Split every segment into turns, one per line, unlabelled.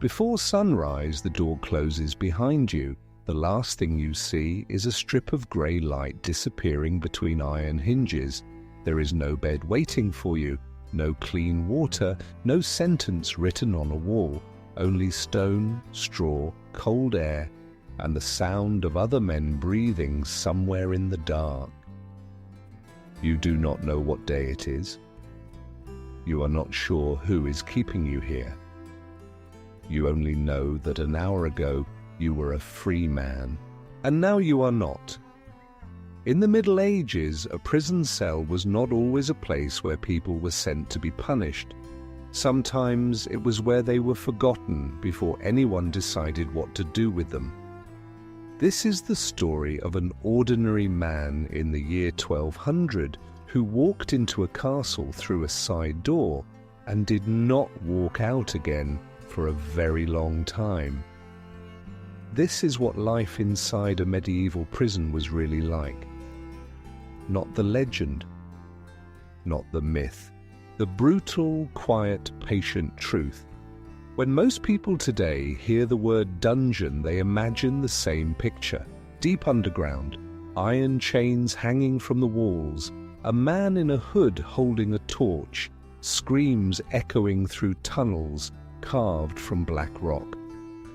Before sunrise, the door closes behind you. The last thing you see is a strip of grey light disappearing between iron hinges. There is no bed waiting for you, no clean water, no sentence written on a wall, only stone, straw, cold air, and the sound of other men breathing somewhere in the dark. You do not know what day it is. You are not sure who is keeping you here. You only know that an hour ago you were a free man, and now you are not. In the Middle Ages, a prison cell was not always a place where people were sent to be punished. Sometimes it was where they were forgotten before anyone decided what to do with them. This is the story of an ordinary man in the year 1200 who walked into a castle through a side door and did not walk out again for a very long time. This is what life inside a medieval prison was really like. Not the legend, not the myth, the brutal, quiet, patient truth. When most people today hear the word dungeon, they imagine the same picture. Deep underground, iron chains hanging from the walls, a man in a hood holding a torch, screams echoing through tunnels carved from black rock.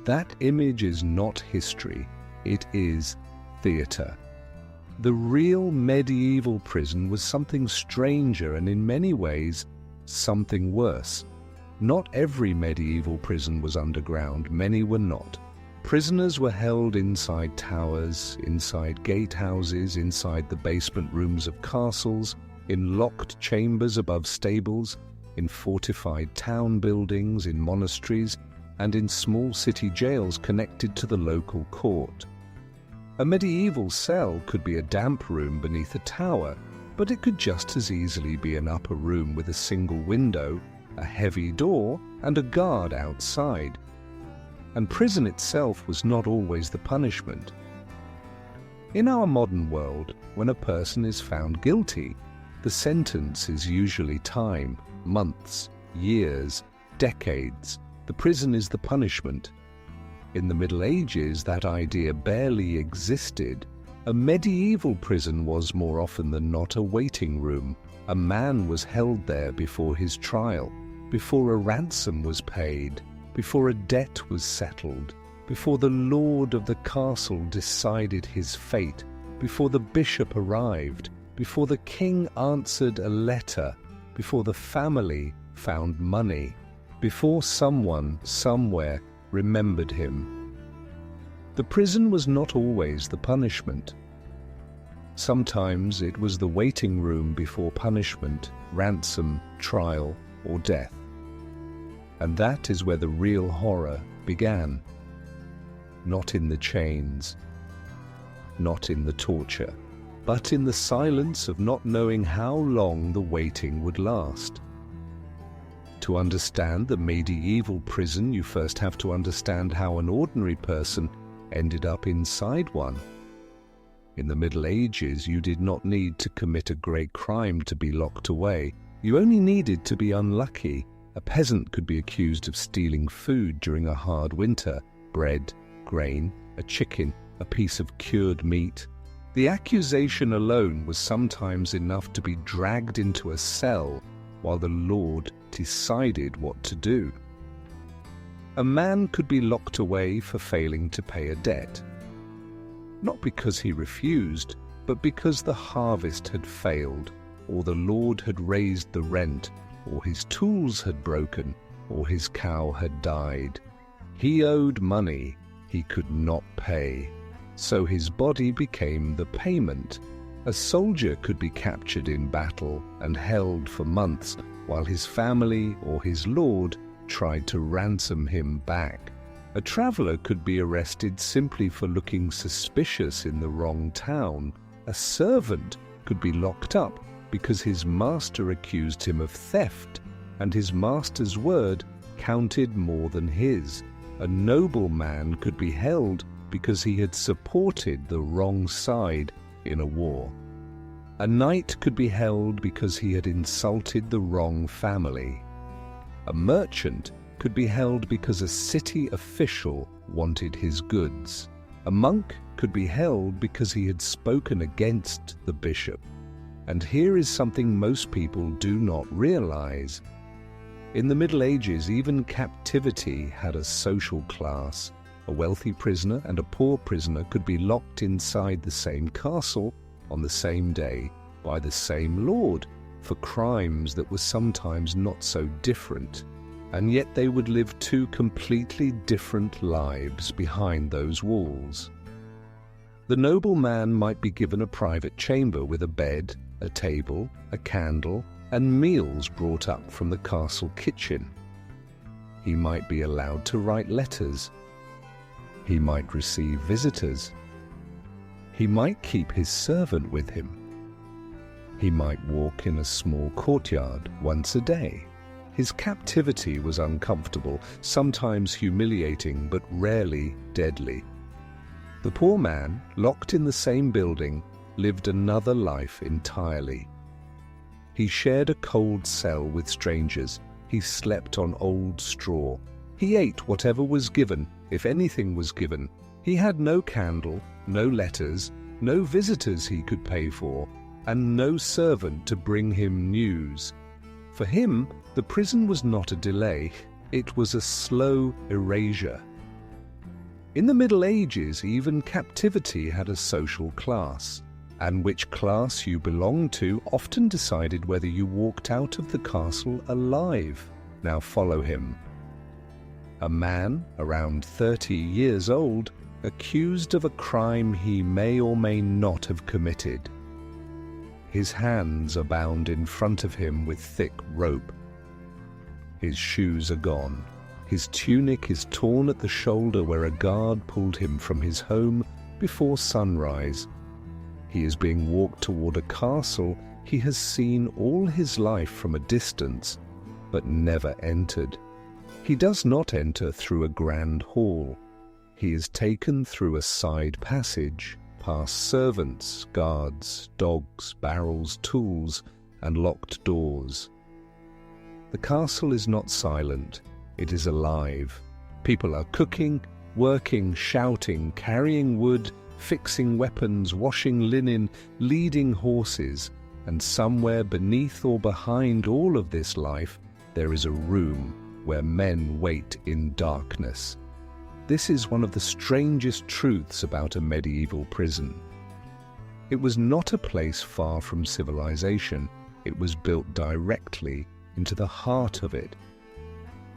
That image is not history, it is theatre. The real medieval prison was something stranger and in many ways something worse. Not every medieval prison was underground, many were not. Prisoners were held inside towers, inside gatehouses, inside the basement rooms of castles, in locked chambers above stables, in fortified town buildings, in monasteries, and in small city jails connected to the local court. A medieval cell could be a damp room beneath a tower, but it could just as easily be an upper room with a single window, a heavy door, and a guard outside. And prison itself was not always the punishment. In our modern world, when a person is found guilty, the sentence is usually time, months, years, decades. The prison is the punishment. In the Middle Ages, that idea barely existed. A medieval prison was more often than not a waiting room. A man was held there before his trial, before a ransom was paid, before a debt was settled, before the lord of the castle decided his fate, before the bishop arrived, before the king answered a letter, before the family found money, before someone, somewhere, remembered him. The prison was not always the punishment. Sometimes it was the waiting room before punishment, ransom, trial, or death. And that is where the real horror began. Not in the chains, not in the torture, but in the silence of not knowing how long the waiting would last. To understand the medieval prison, you first have to understand how an ordinary person ended up inside one. In the Middle Ages, you did not need to commit a great crime to be locked away. You only needed to be unlucky. A peasant could be accused of stealing food during a hard winter: bread, grain, a chicken, a piece of cured meat. The accusation alone was sometimes enough to be dragged into a cell while the Lord decided what to do. A man could be locked away for failing to pay a debt, not because he refused, but because the harvest had failed, or the Lord had raised the rent, or his tools had broken, or his cow had died. He owed money he could not pay, so his body became the payment. A soldier could be captured in battle and held for months while his family or his lord tried to ransom him back. A traveler could be arrested simply for looking suspicious in the wrong town. A servant could be locked up because his master accused him of theft, and his master's word counted more than his. A nobleman could be held because he had supported the wrong side in a war. A knight could be held because he had insulted the wrong family. A merchant could be held because a city official wanted his goods. A monk could be held because he had spoken against the bishop. And here is something most people do not realize. In the Middle Ages, even captivity had a social class. A wealthy prisoner and a poor prisoner could be locked inside the same castle on the same day by the same lord for crimes that were sometimes not so different, and yet they would live two completely different lives behind those walls. The nobleman might be given a private chamber with a bed, a table, a candle, and meals brought up from the castle kitchen. He might be allowed to write letters. He might receive visitors. He might keep his servant with him. He might walk in a small courtyard once a day. His captivity was uncomfortable, sometimes humiliating, but rarely deadly. The poor man, locked in the same building, lived another life entirely. He shared a cold cell with strangers. He slept on old straw. He ate whatever was given, if anything was given. He had no candle, no letters, no visitors he could pay for, and no servant to bring him news. For him, the prison was not a delay, it was a slow erasure. In the Middle Ages, even captivity had a social class, and which class you belonged to often decided whether you walked out of the castle alive. Now follow him. A man, around 30 years old, accused of a crime he may or may not have committed. His hands are bound in front of him with thick rope. His shoes are gone. His tunic is torn at the shoulder where a guard pulled him from his home before sunrise. He is being walked toward a castle he has seen all his life from a distance, but never entered. He does not enter through a grand hall. He is taken through a side passage, past servants, guards, dogs, barrels, tools, and locked doors. The castle is not silent, it is alive. People are cooking, working, shouting, carrying wood, fixing weapons, washing linen, leading horses, and somewhere beneath or behind all of this life, there is a room where men wait in darkness. This is one of the strangest truths about a medieval prison. It was not a place far from civilization. It was built directly into the heart of it.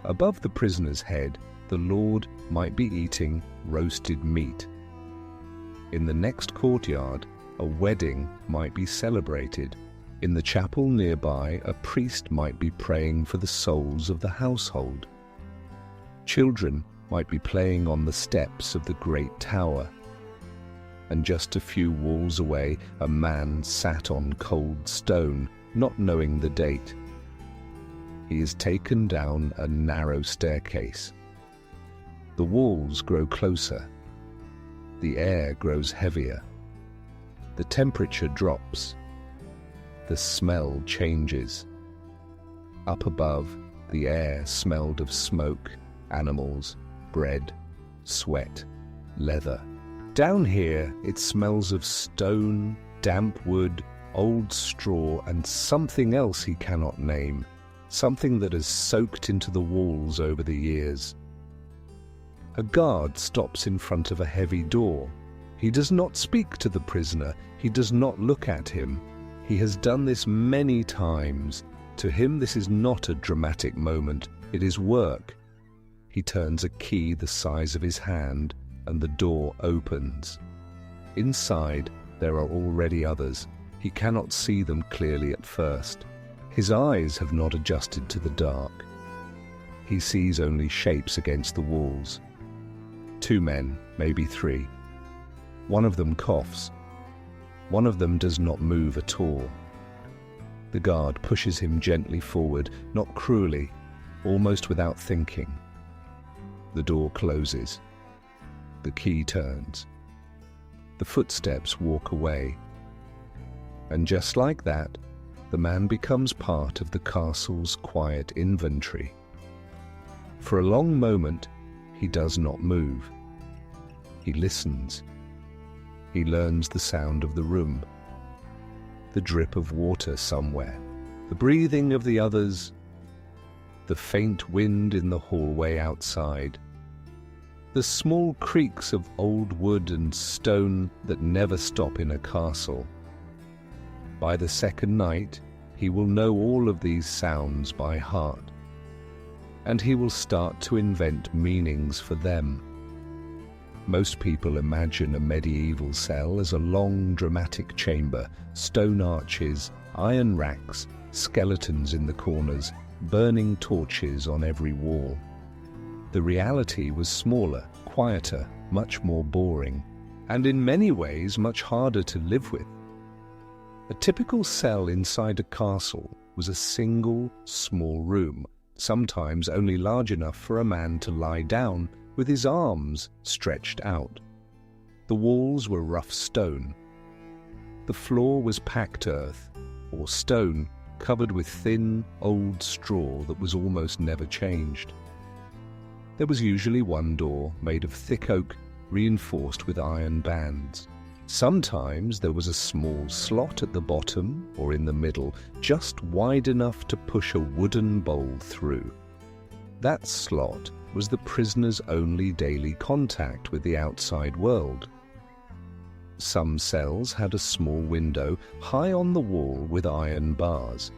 Above the prisoner's head, the lord might be eating roasted meat. In the next courtyard, a wedding might be celebrated. In the chapel nearby, a priest might be praying for the souls of the household. Children might be playing on the steps of the great tower. And just a few walls away, a man sat on cold stone, not knowing the date. He is taken down a narrow staircase. The walls grow closer. The air grows heavier. The temperature drops. The smell changes. Up above, the air smelled of smoke, animals, bread, sweat, leather. Down here, it smells of stone, damp wood, old straw, and something else he cannot name, something that has soaked into the walls over the years. A guard stops in front of a heavy door. He does not speak to the prisoner. He does not look at him. He has done this many times. To him, this is not a dramatic moment. It is work. He turns a key the size of his hand, and the door opens. Inside, there are already others. He cannot see them clearly at first. His eyes have not adjusted to the dark. He sees only shapes against the walls. 2 men, maybe 3. One of them coughs. One of them does not move at all. The guard pushes him gently forward, not cruelly, almost without thinking. The door closes. The key turns. The footsteps walk away. And just like that, the man becomes part of the castle's quiet inventory. For a long moment, he does not move. He listens. He learns the sound of the room, the drip of water somewhere, the breathing of the others, the faint wind in the hallway outside, the small creaks of old wood and stone that never stop in a castle. By the second night, he will know all of these sounds by heart, and he will start to invent meanings for them. Most people imagine a medieval cell as a long, dramatic chamber, stone arches, iron racks, skeletons in the corners, burning torches on every wall. The reality was smaller, quieter, much more boring, and in many ways much harder to live with. A typical cell inside a castle was a single, small room, sometimes only large enough for a man to lie down with his arms stretched out. The walls were rough stone. The floor was packed earth, or stone covered with thin, old straw that was almost never changed. There was usually one door made of thick oak, reinforced with iron bands. Sometimes there was a small slot at the bottom or in the middle, just wide enough to push a wooden bowl through. That slot was the prisoner's only daily contact with the outside world. Some cells had a small window high on the wall with iron bars.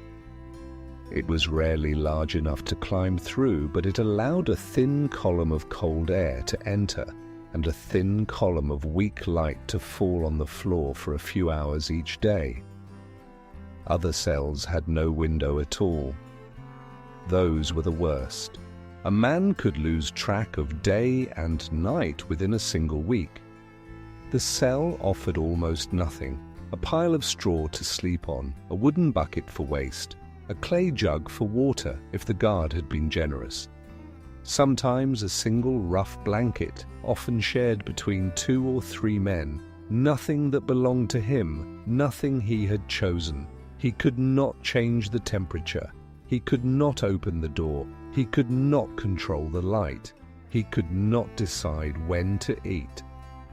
It was rarely large enough to climb through, but it allowed a thin column of cold air to enter and a thin column of weak light to fall on the floor for a few hours each day. Other cells had no window at all. Those were the worst. A man could lose track of day and night within a single week. The cell offered almost nothing: a pile of straw to sleep on, a wooden bucket for waste, a clay jug for water if the guard had been generous. Sometimes a single rough blanket, often shared between 2 or 3 men. Nothing that belonged to him, nothing he had chosen. He could not change the temperature. He could not open the door. He could not control the light. He could not decide when to eat.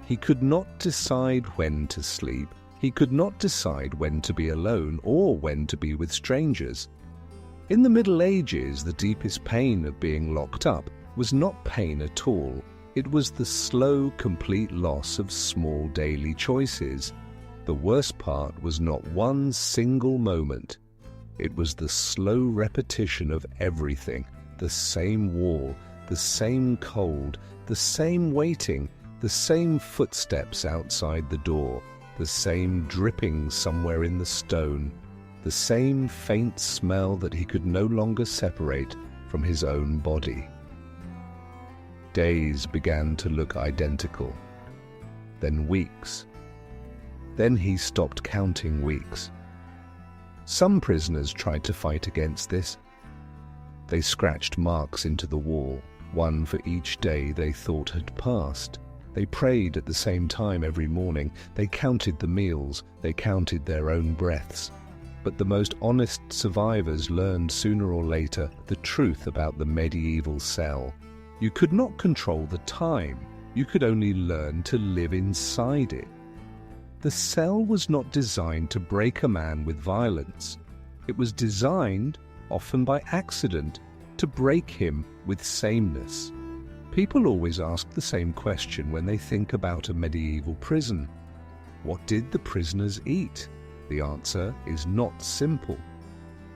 He could not decide when to sleep. He could not decide when to be alone or when to be with strangers. In the Middle Ages, the deepest pain of being locked up was not pain at all. It was the slow, complete loss of small daily choices. The worst part was not one single moment. It was the slow repetition of everything: the same wall, the same cold, the same waiting, the same footsteps outside the door, the same dripping somewhere in the stone, the same faint smell that he could no longer separate from his own body. Days began to look identical, then weeks. Then he stopped counting weeks. Some prisoners tried to fight against this. They scratched marks into the wall, one for each day they thought had passed. They prayed at the same time every morning. They counted the meals. They counted their own breaths. But the most honest survivors learned sooner or later the truth about the medieval cell. You could not control the time. You could only learn to live inside it. The cell was not designed to break a man with violence. It was designed, often by accident, to break him with sameness. People always ask the same question when they think about a medieval prison. What did the prisoners eat? The answer is not simple.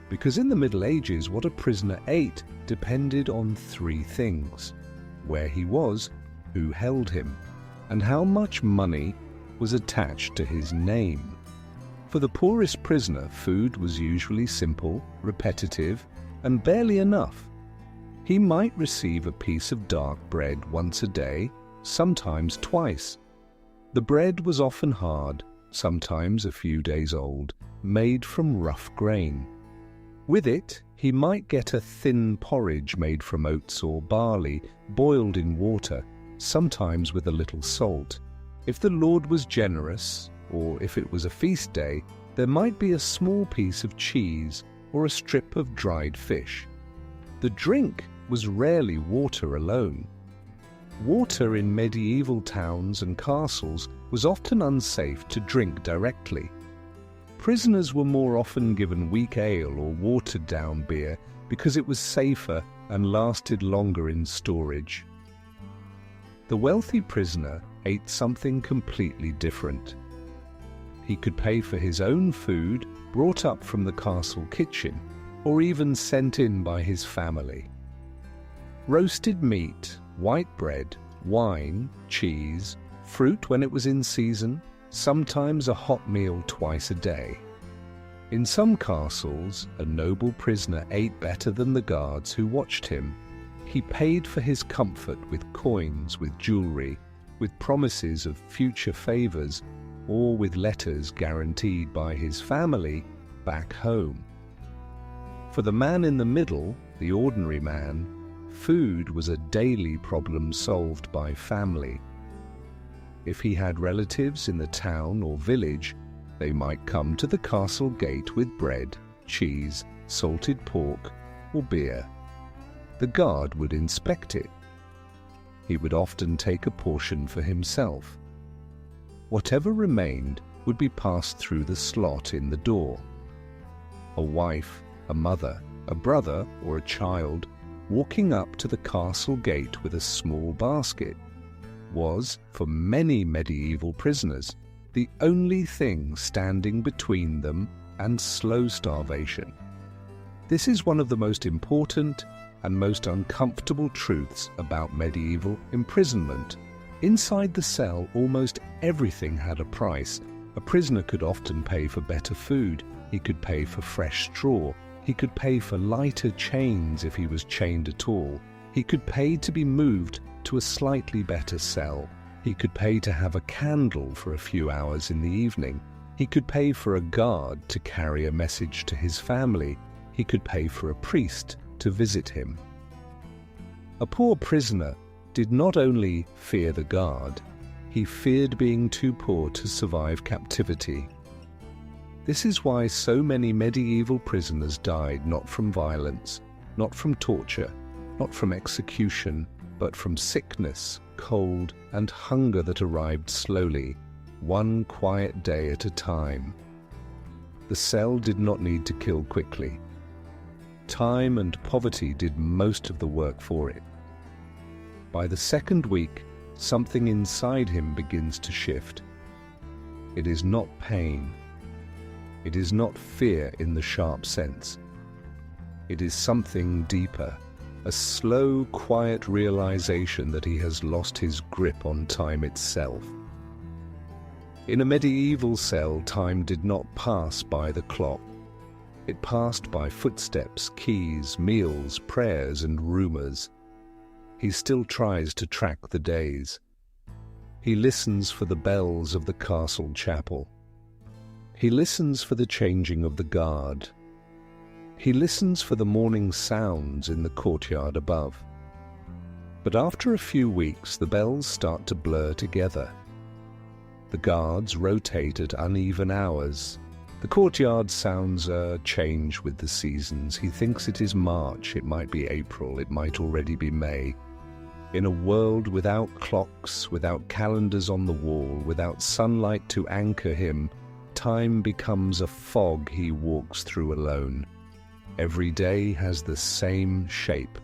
Because in the Middle Ages, what a prisoner ate depended on 3 things: where he was, who held him, and how much money was attached to his name. For the poorest prisoner, food was usually simple, repetitive, and barely enough. He might receive a piece of dark bread once a day, sometimes twice. The bread was often hard, sometimes a few days old, made from rough grain. With it, he might get a thin porridge made from oats or barley, boiled in water, sometimes with a little salt. If the Lord was generous, or if it was a feast day, there might be a small piece of cheese or a strip of dried fish. The drink was rarely water alone. Water in medieval towns and castles was often unsafe to drink directly. Prisoners were more often given weak ale or watered-down beer because it was safer and lasted longer in storage. The wealthy prisoner ate something completely different. He could pay for his own food, brought up from the castle kitchen, or even sent in by his family. Roasted meat, white bread, wine, cheese, fruit when it was in season, sometimes a hot meal twice a day. In some castles, a noble prisoner ate better than the guards who watched him. He paid for his comfort with coins, with jewelry, with promises of future favors, or with letters guaranteed by his family back home. For the man in the middle, the ordinary man, food was a daily problem solved by family. If he had relatives in the town or village, they might come to the castle gate with bread, cheese, salted pork, or beer. The guard would inspect it. He would often take a portion for himself. Whatever remained would be passed through the slot in the door. A wife, a mother, a brother, or a child walking up to the castle gate with a small basket was, for many medieval prisoners, the only thing standing between them and slow starvation. This is one of the most important and most uncomfortable truths about medieval imprisonment. Inside the cell, almost everything had a price. A prisoner could often pay for better food. He could pay for fresh straw. He could pay for lighter chains if he was chained at all. He could pay to be moved to a slightly better cell. He could pay to have a candle for a few hours in the evening. He could pay for a guard to carry a message to his family. He could pay for a priest to visit him. A poor prisoner did not only fear the guard, he feared being too poor to survive captivity. This is why so many medieval prisoners died not from violence, not from torture, not from execution, but from sickness, cold, and hunger that arrived slowly, one quiet day at a time. The cell did not need to kill quickly. Time and poverty did most of the work for it. By the second week, something inside him begins to shift. It is not pain. It is not fear in the sharp sense. It is something deeper, a slow, quiet realization that he has lost his grip on time itself. In a medieval cell, time did not pass by the clock. It passed by footsteps, keys, meals, prayers, and rumors. He still tries to track the days. He listens for the bells of the castle chapel. He listens for the changing of the guard. He listens for the morning sounds in the courtyard above. But after a few weeks, the bells start to blur together. The guards rotate at uneven hours. The courtyard sounds change with the seasons. He thinks it is March, it might be April, it might already be May. In a world without clocks, without calendars on the wall, without sunlight to anchor him, time becomes a fog he walks through alone. Every day has the same shape.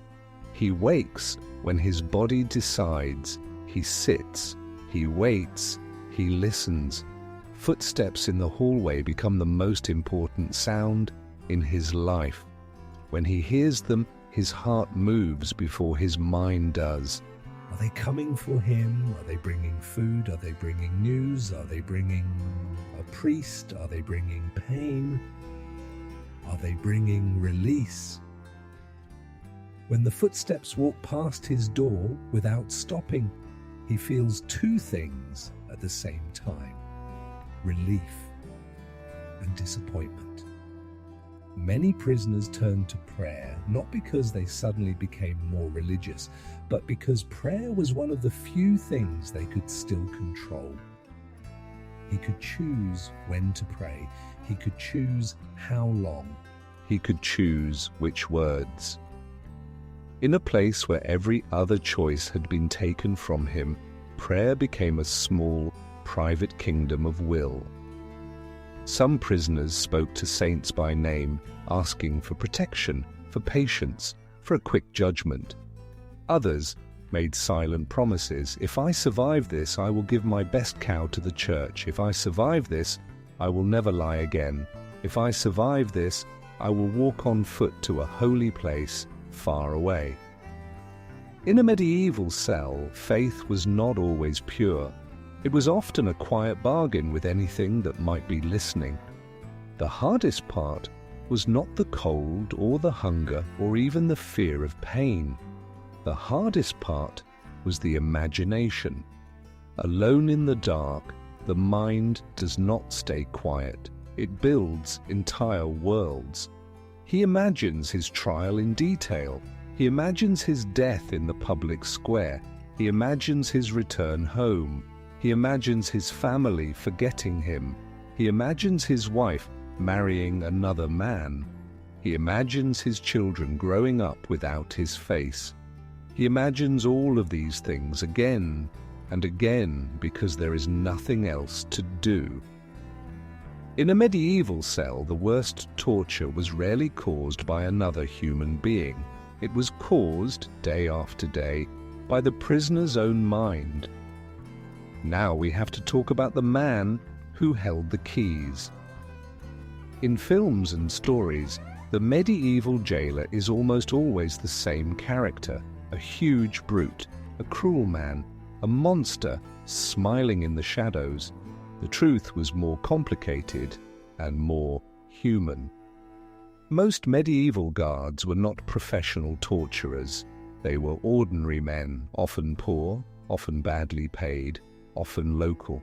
He wakes when his body decides. He sits, he waits, he listens. Footsteps in the hallway become the most important sound in his life. When he hears them, his heart moves before his mind does. Are they coming for him? Are they bringing food? Are they bringing news? Are they bringing a priest? Are they bringing pain? Are they bringing release? When the footsteps walk past his door without stopping, he feels two things at the same time: relief and disappointment. Many prisoners turned to prayer, not because they suddenly became more religious, but because prayer was one of the few things they could still control. He could choose when to pray. He could choose how long. He could choose which words. In a place where every other choice had been taken from him, prayer became a small, private kingdom of will. Some prisoners spoke to saints by name, asking for protection, for patience, for a quick judgment. Others made silent promises. If I survive this, I will give my best cow to the church. If I survive this, I will never lie again. If I survive this, I will walk on foot to a holy place far away. In a medieval cell, faith was not always pure. It was often a quiet bargain with anything that might be listening. The hardest part was not the cold or the hunger or even the fear of pain. The hardest part was the imagination. Alone in the dark, the mind does not stay quiet. It builds entire worlds. He imagines his trial in detail. He imagines his death in the public square. He imagines his return home. He imagines his family forgetting him. He imagines his wife marrying another man. He imagines his children growing up without his face. He imagines all of these things again and again because there is nothing else to do. In a medieval cell, the worst torture was rarely caused by another human being. It was caused, day after day, by the prisoner's own mind. Now we have to talk about the man who held the keys. In films and stories, the medieval jailer is almost always the same character, a huge brute, a cruel man, a monster smiling in the shadows. The truth was more complicated and more human. Most medieval guards were not professional torturers. They were ordinary men, often poor, often badly paid, often local.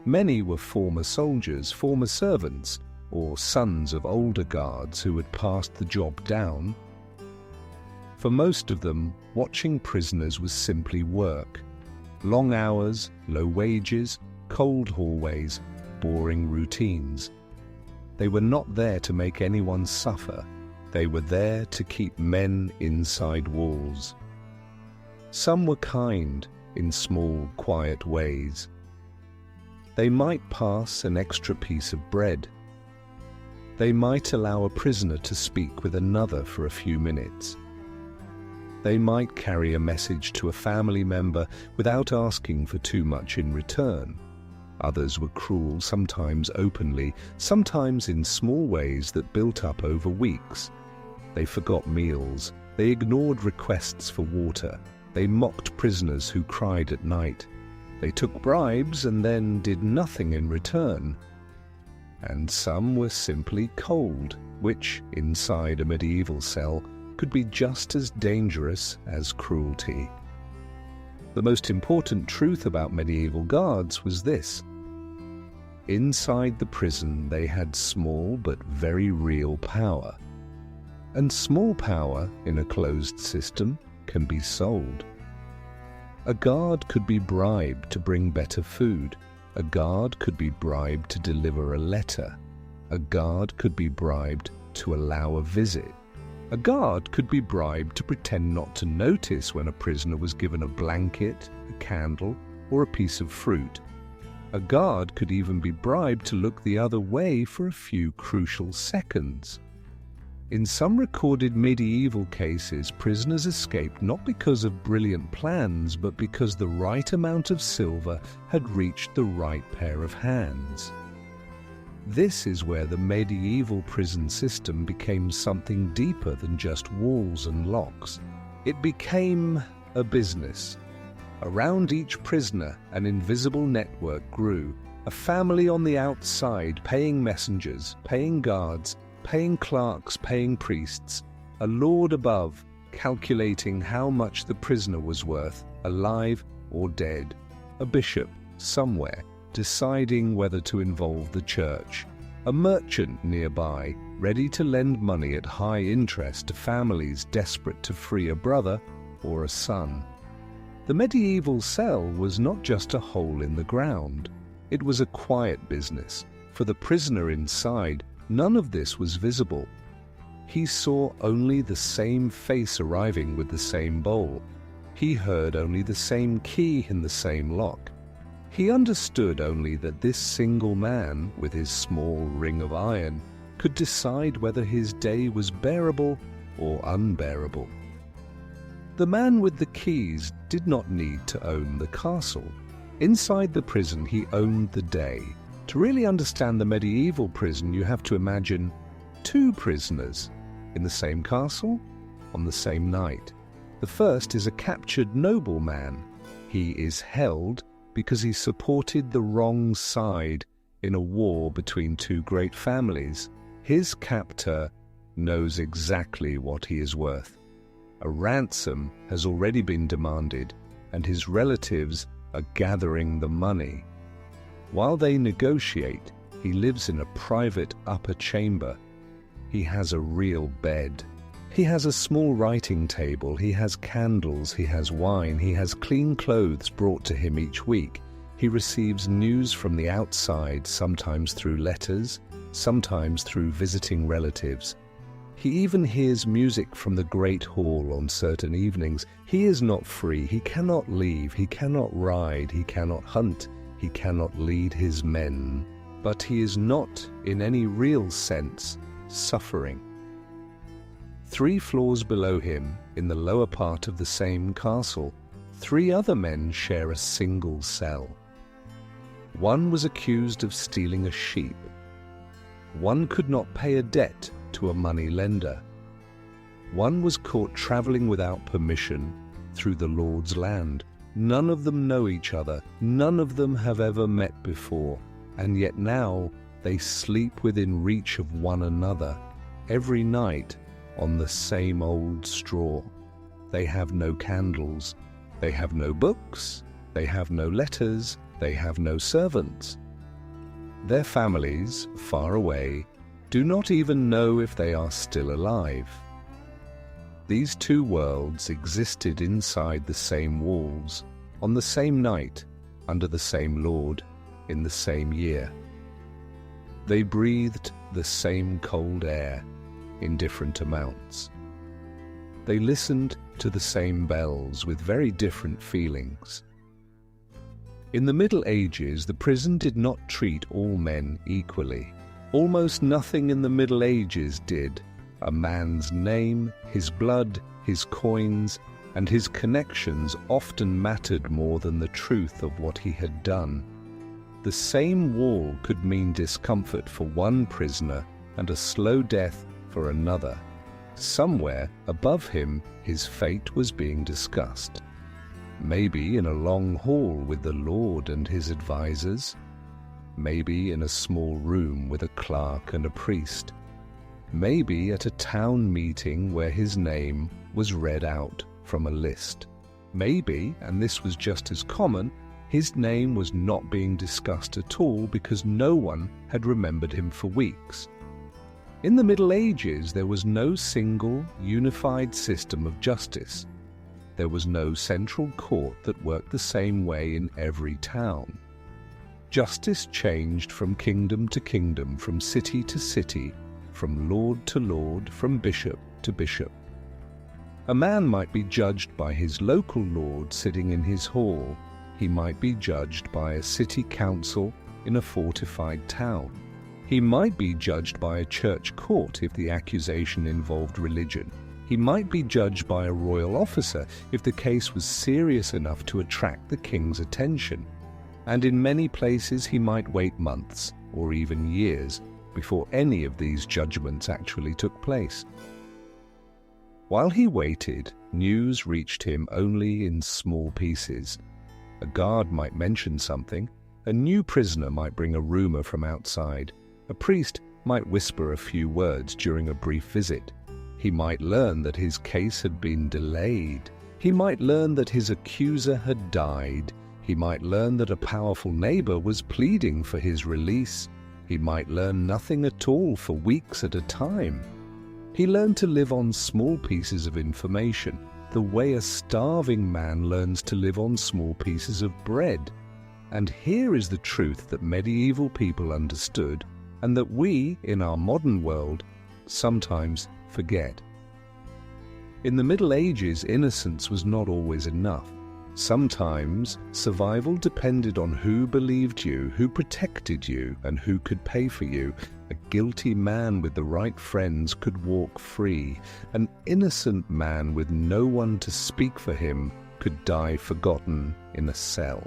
Many were former soldiers, former servants, or sons of older guards who had passed the job down. For most of them, watching prisoners was simply work. Long hours, low wages, cold hallways, boring routines. They were not there to make anyone suffer. They were there to keep men inside walls. Some were kind in small, quiet ways. They might pass an extra piece of bread. They might allow a prisoner to speak with another for a few minutes. They might carry a message to a family member without asking for too much in return. Others were cruel, sometimes openly, sometimes in small ways that built up over weeks. They forgot meals. They ignored requests for water. They mocked prisoners who cried at night. They took bribes and then did nothing in return. And some were simply cold, which, inside a medieval cell, could be just as dangerous as cruelty. The most important truth about medieval guards was this. Inside the prison they had small but very real power. And small power in a closed system can be sold. A guard could be bribed to bring better food. A guard could be bribed to deliver a letter. A guard could be bribed to allow a visit. A guard could be bribed to pretend not to notice when a prisoner was given a blanket, a candle, or a piece of fruit. A guard could even be bribed to look the other way for a few crucial seconds. In some recorded medieval cases, prisoners escaped not because of brilliant plans, but because the right amount of silver had reached the right pair of hands. This is where the medieval prison system became something deeper than just walls and locks. It became a business. Around each prisoner, an invisible network grew, a family on the outside paying messengers, paying guards, paying clerks, paying priests, a lord above calculating how much the prisoner was worth, alive or dead, a bishop somewhere deciding whether to involve the church, a merchant nearby ready to lend money at high interest to families desperate to free a brother or a son. The medieval cell was not just a hole in the ground. It was a quiet business. For the prisoner inside, none of this was visible. He saw only the same face arriving with the same bowl. He heard only the same key in the same lock. He understood only that this single man, with his small ring of iron, could decide whether his day was bearable or unbearable. The man with the keys did not need to own the castle. Inside the prison, he owned the day. To really understand the medieval prison, you have to imagine two prisoners in the same castle on the same night. The first is a captured nobleman. He is held because he supported the wrong side in a war between two great families. His captor knows exactly what he is worth. A ransom has already been demanded, and his relatives are gathering the money. While they negotiate, he lives in a private upper chamber. He has a real bed. He has a small writing table. He has candles. He has wine. He has clean clothes brought to him each week. He receives news from the outside, sometimes through letters, sometimes through visiting relatives. He even hears music from the Great Hall on certain evenings. He is not free. He cannot leave. He cannot ride. He cannot hunt. He cannot lead his men. But he is not, in any real sense, suffering. 3 floors below him, in the lower part of the same castle, 3 other men share a single cell. One was accused of stealing a sheep. One could not pay a debt to a money lender. One was caught traveling without permission through the Lord's land. None of them know each other. None of them have ever met before. And yet now they sleep within reach of one another every night on the same old straw. They have no candles. They have no books. They have no letters. They have no servants. Their families, far away, do not even know if they are still alive. These 2 worlds existed inside the same walls, on the same night, under the same Lord, in the same year. They breathed the same cold air, in different amounts. They listened to the same bells with very different feelings. In the Middle Ages, the prison did not treat all men equally. Almost nothing in the Middle Ages did. A man's name, his blood, his coins, and his connections often mattered more than the truth of what he had done. The same wall could mean discomfort for one prisoner and a slow death for another. Somewhere above him, his fate was being discussed. Maybe in a long hall with the Lord and his advisors. Maybe in a small room with a clerk and a priest. Maybe at a town meeting where his name was read out from a list. Maybe, and this was just as common, his name was not being discussed at all because no one had remembered him for weeks. In the Middle Ages, there was no single, unified system of justice. There was no central court that worked the same way in every town. Justice changed from kingdom to kingdom, from city to city, from lord to lord, from bishop to bishop. A man might be judged by his local lord sitting in his hall. He might be judged by a city council in a fortified town. He might be judged by a church court if the accusation involved religion. He might be judged by a royal officer if the case was serious enough to attract the king's attention. And in many places he might wait months or even years before any of these judgments actually took place. While he waited, news reached him only in small pieces. A guard might mention something, a new prisoner might bring a rumor from outside, a priest might whisper a few words during a brief visit. He might learn that his case had been delayed. He might learn that his accuser had died. He might learn that a powerful neighbor was pleading for his release. He might learn nothing at all for weeks at a time. He learned to live on small pieces of information, the way a starving man learns to live on small pieces of bread. And here is the truth that medieval people understood, and that we, in our modern world, sometimes forget. In the Middle Ages, innocence was not always enough. Sometimes survival depended on who believed you, who protected you, and who could pay for you. A guilty man with the right friends could walk free. An innocent man with no one to speak for him could die forgotten in a cell.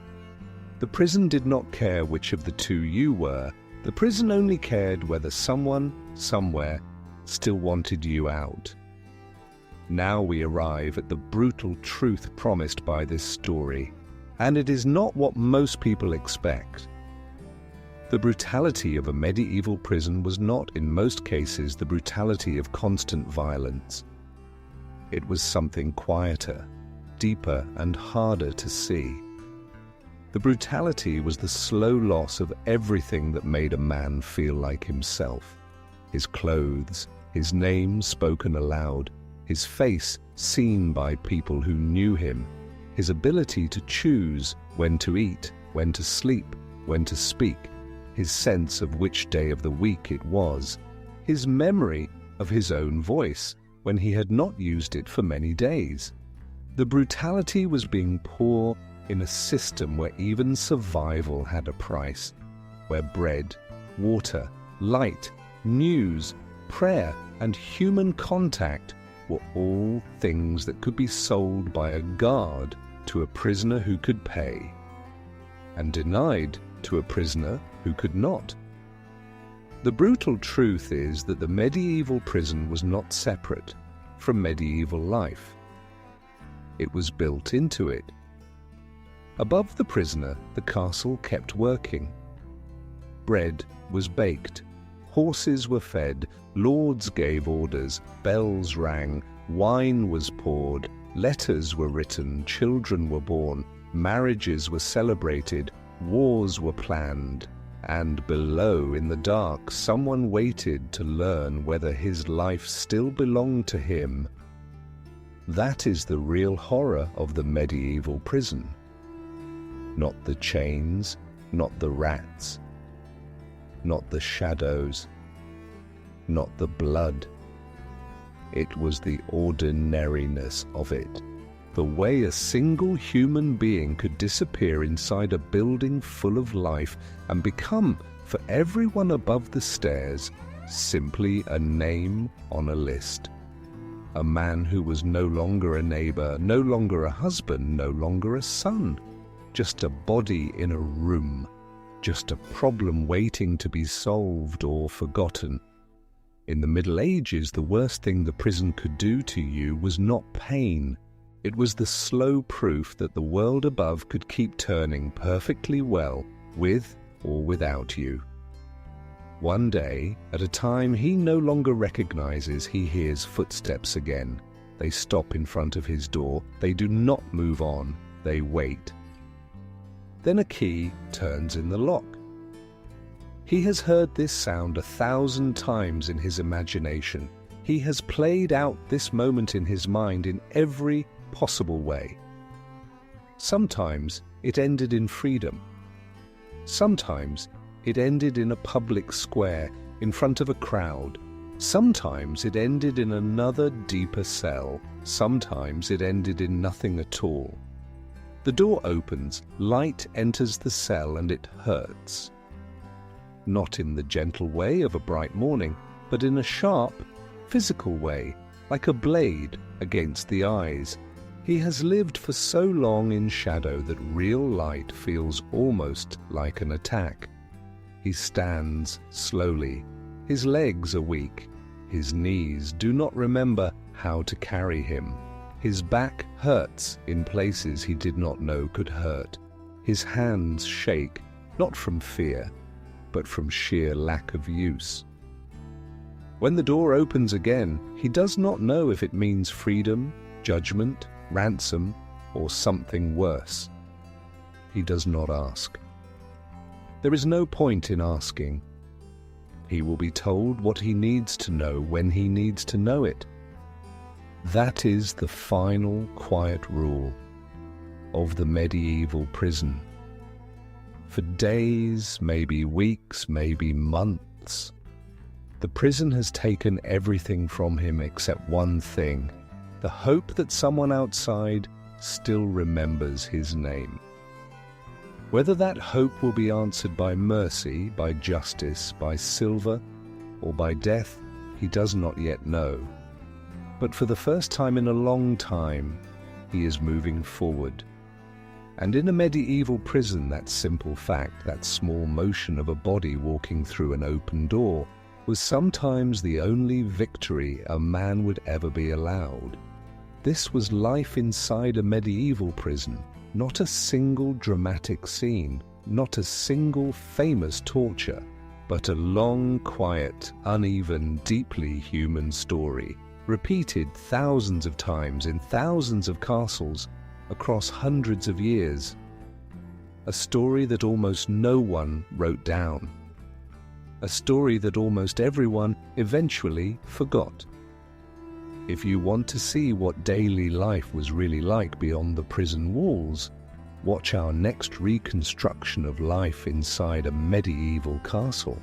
The prison did not care which of the two you were. The prison only cared whether someone, somewhere, still wanted you out. Now we arrive at the brutal truth promised by this story, and it is not what most people expect. The brutality of a medieval prison was not, in most cases, the brutality of constant violence. It was something quieter, deeper, and harder to see. The brutality was the slow loss of everything that made a man feel like himself. His clothes, his name spoken aloud, his face seen by people who knew him, his ability to choose when to eat, when to sleep, when to speak, his sense of which day of the week it was, his memory of his own voice when he had not used it for many days. The brutality was being poor in a system where even survival had a price, where bread, water, light, news, prayer, and human contact were all things that could be sold by a guard to a prisoner who could pay, and denied to a prisoner who could not. The brutal truth is that the medieval prison was not separate from medieval life. It was built into it. Above the prisoner, the castle kept working. Bread was baked. Horses were fed, lords gave orders, bells rang, wine was poured, letters were written, children were born, marriages were celebrated, wars were planned, and below in the dark someone waited to learn whether his life still belonged to him. That is the real horror of the medieval prison. Not the chains, not the rats, not the shadows, not the blood. It was the ordinariness of it. The way a single human being could disappear inside a building full of life and become, for everyone above the stairs, simply a name on a list. A man who was no longer a neighbor, no longer a husband, no longer a son. Just a body in a room. Just a problem waiting to be solved or forgotten. In the Middle Ages, the worst thing the prison could do to you was not pain. It was the slow proof that the world above could keep turning perfectly well, with or without you. One day, at a time he no longer recognizes, he hears footsteps again. They stop in front of his door. They do not move on. They wait. Then a key turns in the lock. He has heard this sound 1,000 times in his imagination. He has played out this moment in his mind in every possible way. Sometimes it ended in freedom. Sometimes it ended in a public square in front of a crowd. Sometimes it ended in another deeper cell. Sometimes it ended in nothing at all. The door opens, light enters the cell, and it hurts. Not in the gentle way of a bright morning, but in a sharp, physical way, like a blade against the eyes. He has lived for so long in shadow that real light feels almost like an attack. He stands slowly. His legs are weak. His knees do not remember how to carry him. His back hurts in places he did not know could hurt. His hands shake, not from fear, but from sheer lack of use. When the door opens again, he does not know if it means freedom, judgment, ransom, or something worse. He does not ask. There is no point in asking. He will be told what he needs to know when he needs to know it. That is the final quiet rule of the medieval prison. For days, maybe weeks, maybe months, The prison has taken everything from him except one thing: the hope that someone outside still remembers his name. Whether that hope will be answered by mercy, by justice, by silver, or by death, he does not yet know. But for the first time in a long time, he is moving forward. And in a medieval prison, that simple fact, that small motion of a body walking through an open door, was sometimes the only victory a man would ever be allowed. This was life inside a medieval prison, not a single dramatic scene, not a single famous torture, but a long, quiet, uneven, deeply human story, repeated thousands of times in thousands of castles across hundreds of years. A story that almost no one wrote down. A story that almost everyone eventually forgot. If you want to see what daily life was really like beyond the prison walls, watch our next reconstruction of life inside a medieval castle.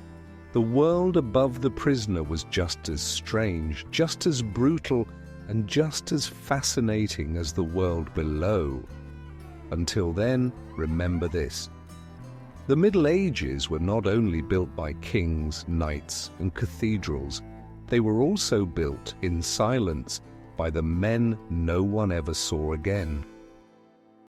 The world above the prisoner was just as strange, just as brutal, and just as fascinating as the world below. Until then, remember this: the Middle Ages were not only built by kings, knights, and cathedrals, they were also built in silence by the men no one ever saw again.